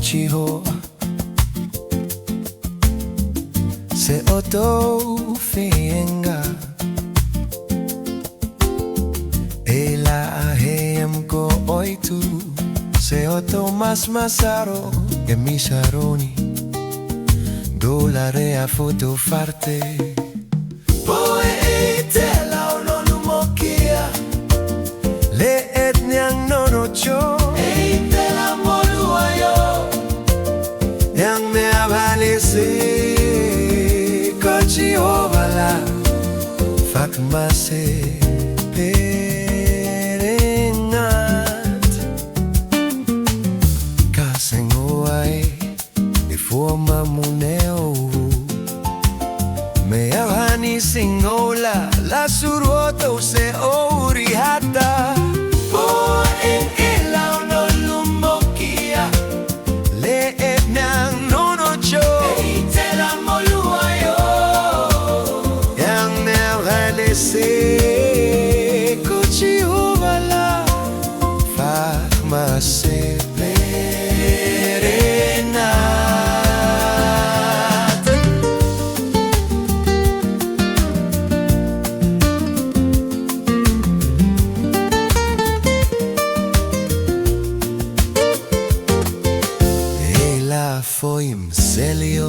Jihova se Otou fienga ela ahem ko Otou se Otou mas masaro e misaroni dolare a foto farte poi tela non mokia le etniang nonocho tela moluayo yang me avalese ko Jihova la fakmase perengat kasengoai forma muneo me avani singola la suruoto se orihata po en elaw no lumokia le etnang nonocho itela moluayo yang nevale se ko Jihova la fakmase Foim selio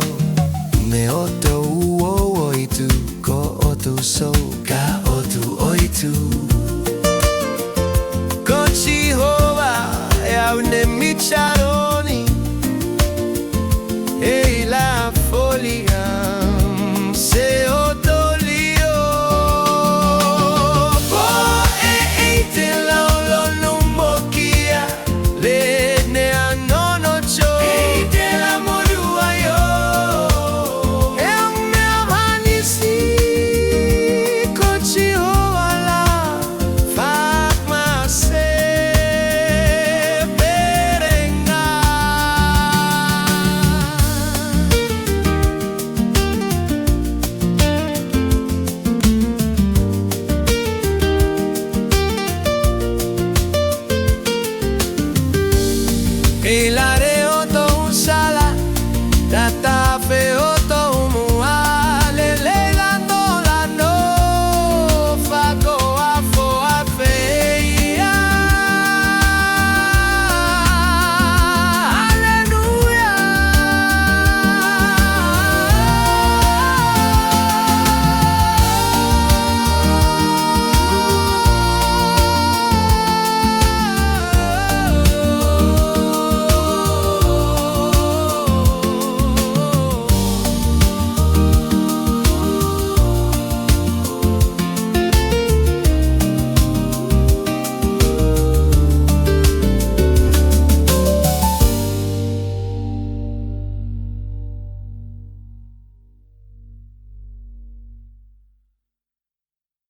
me Otou oitu ko Otou so ka Otou oitu ko Jihova ya ne michara